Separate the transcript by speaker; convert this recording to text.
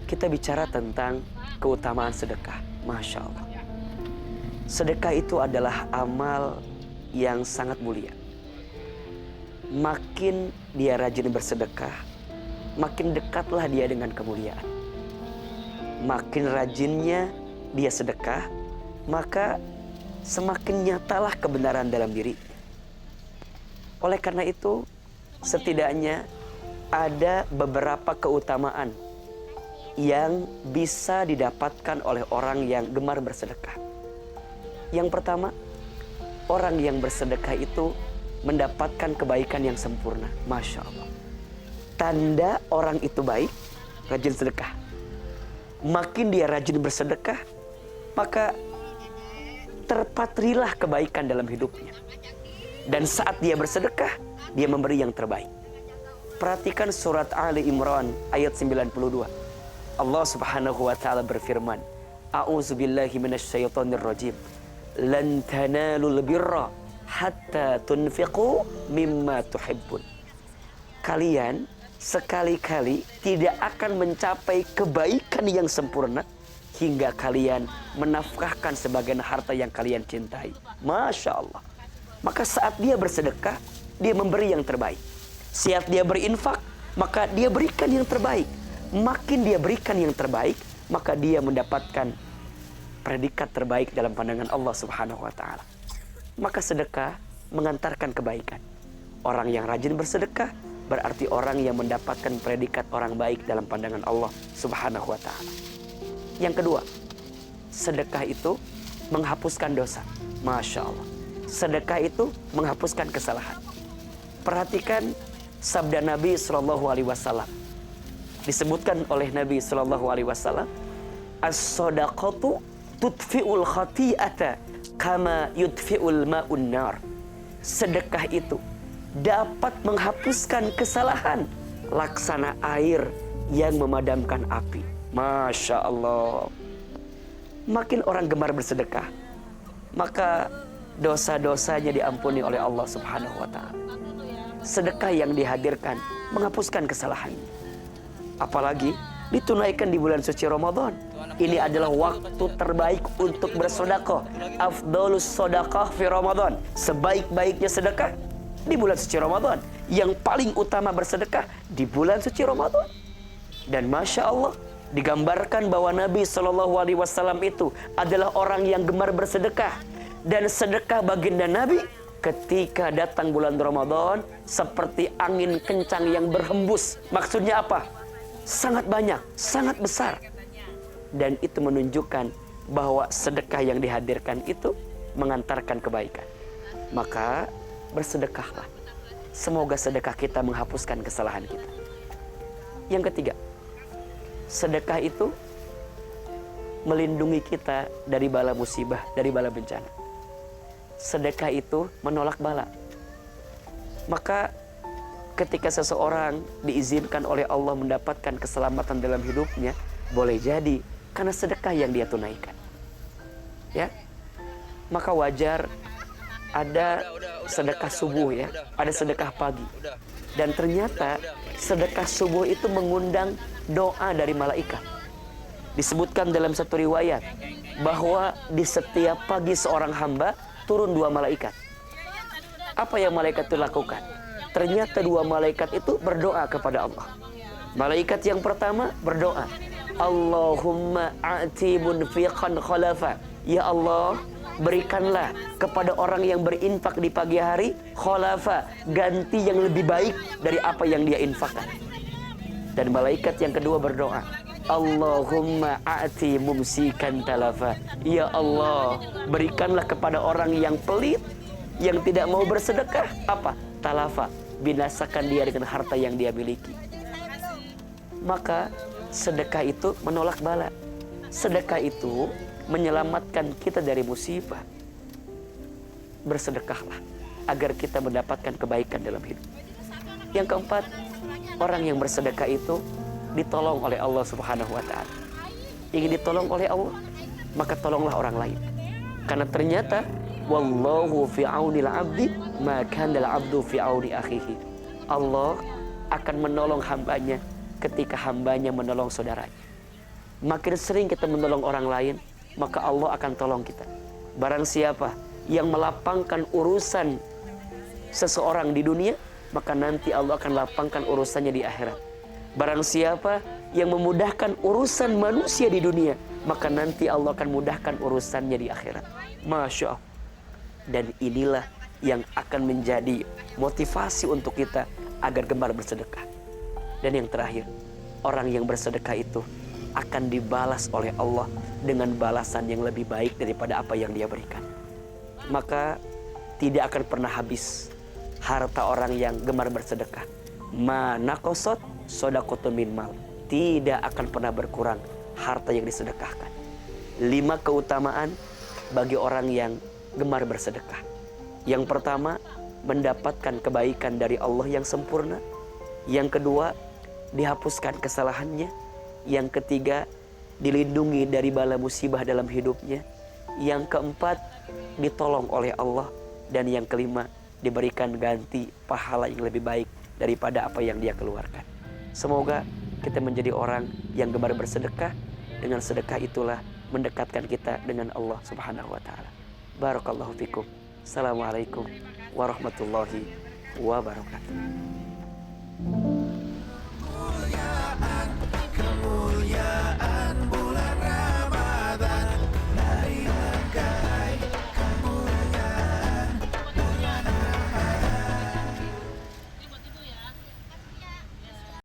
Speaker 1: kita bicara tentang keutamaan sedekah. Masya Allah. Sedekah itu adalah amal yang sangat mulia. Makin dia rajin bersedekah, makin dekatlah dia dengan kemuliaan. Makin rajinnya dia sedekah, maka semakin nyatalah kebenaran dalam dirinya. Oleh karena itu, setidaknya ada beberapa keutamaan yang bisa didapatkan oleh orang yang gemar bersedekah. Yang pertama, orang yang bersedekah itu mendapatkan kebaikan yang sempurna. Masya Allah. Tanda orang itu baik, rajin sedekah. Makin dia rajin bersedekah, maka terpatrilah kebaikan dalam hidupnya. Dan saat dia bersedekah, dia memberi yang terbaik. Perhatikan surat Ali Imran ayat 92. Allah Subhanahu wa taala berfirman, A'udzubillahi minasyaitonir rajim. Lan tanalul birra hatta tunfiqu mimma tuhibbun. Kalian sekali-kali tidak akan mencapai kebaikan yang sempurna hingga kalian menafkahkan sebagian harta yang kalian cintai. Masya Allah. Maka saat dia bersedekah, dia memberi yang terbaik. Saat dia berinfak, maka dia berikan yang terbaik. Makin dia berikan yang terbaik, maka dia mendapatkan predikat terbaik dalam pandangan Allah Subhanahu wa taala. Maka sedekah mengantarkan kebaikan. Orang yang rajin bersedekah berarti orang yang mendapatkan predikat orang baik dalam pandangan Allah Subhanahu wa taala. Yang kedua, sedekah itu menghapuskan dosa. Masya Allah. Sedekah itu menghapuskan kesalahan. Perhatikan sabda Nabi SAW. Disebutkan oleh Nabi SAW, as-sadaqatu tudfi'ul khati'ata kama yudfi'ul ma'un nar. Sedekah itu dapat menghapuskan kesalahan laksana air yang memadamkan api. Masya Allah. Makin orang gemar bersedekah, maka dosa-dosanya diampuni oleh Allah Subhanahu wa ta'ala. Sedekah yang dihadirkan menghapuskan kesalahannya. Apalagi ditunaikan di bulan suci Ramadan. Ini adalah waktu terbaik untuk bersedekah. Afdhalus shadaqah fi Ramadan. Sebaik-baiknya sedekah di bulan suci Ramadan. Yang paling utama bersedekah di bulan suci Ramadan. Dan Masya Allah, digambarkan bahwa Nabi SAW itu adalah orang yang gemar bersedekah. Dan sedekah baginda Nabi ketika datang bulan Ramadan seperti angin kencang yang berhembus. Maksudnya apa? Sangat banyak, sangat besar. Dan itu menunjukkan bahwa sedekah yang dihadirkan itu mengantarkan kebaikan. Maka bersedekahlah. Semoga sedekah kita menghapuskan kesalahan kita. Yang ketiga, sedekah itu melindungi kita dari bala musibah, dari bala bencana. Sedekah itu menolak bala. Maka ketika seseorang diizinkan oleh Allah mendapatkan keselamatan dalam hidupnya, boleh jadi karena sedekah yang dia tunaikan. Ya. Maka wajar ada sedekah subuh ya, ada sedekah pagi. Dan ternyata sedekah subuh itu mengundang doa dari malaikat. Disebutkan dalam satu riwayat bahwa di setiap pagi seorang hamba turun 2 malaikat. Apa yang malaikat itu lakukan? Ternyata 2 malaikat itu berdoa kepada Allah. Malaikat yang pertama berdoa, Allahumma a'ti munfiqan khalafa. Ya Allah, berikanlah kepada orang yang berinfak di pagi hari khalafa, ganti yang lebih baik dari apa yang dia infakkan. Dan malaikat yang kedua berdoa, Allahumma a'ti mumsikan talafa. Ya Allah, berikanlah kepada orang yang pelit, yang tidak mau bersedekah, apa? Talafa, binasakan dia dengan harta yang dia miliki. Maka sedekah itu menolak bala. Sedekah itu menyelamatkan kita dari musibah. Bersedekahlah agar kita mendapatkan kebaikan dalam hidup. Yang keempat, orang yang bersedekah itu ditolong oleh Allah Subhanahu wa ta'ala. Ingin ditolong oleh Allah, maka tolonglah orang lain. Karena ternyata wallahu fi aunil 'abdi ma kana al-'abdu fi auni akhihi. Allah akan menolong hambanya ketika hambanya menolong saudaranya. Makin sering kita menolong orang lain, maka Allah akan tolong kita. Barang siapa yang melapangkan urusan seseorang di dunia, maka nanti Allah akan lapangkan urusannya di akhirat. Barang siapa yang memudahkan urusan manusia di dunia, maka nanti Allah akan mudahkan urusannya di akhirat. Masya Allah. Dan inilah yang akan menjadi motivasi untuk kita agar gemar bersedekah. Dan yang terakhir, orang yang bersedekah itu akan dibalas oleh Allah dengan balasan yang lebih baik daripada apa yang dia berikan. Maka tidak akan pernah habis harta orang yang gemar bersedekah. Ma naqasat shadaqatun min mal. Tidak akan pernah berkurang harta yang disedekahkan. 5 keutamaan bagi orang yang gemar bersedekah. Yang pertama, mendapatkan kebaikan dari Allah yang sempurna. Yang kedua, dihapuskan kesalahannya. Yang ketiga, dilindungi dari bala musibah dalam hidupnya. Yang keempat, ditolong oleh Allah. Dan yang kelima, diberikan ganti pahala yang lebih baik daripada apa yang dia keluarkan. Semoga kita menjadi orang yang gemar bersedekah. Dengan sedekah itulah mendekatkan kita dengan Allah Subhanahu wa ta'ala. Barakallahu fikum. Assalamualaikum warahmatullahi wabarakatuh.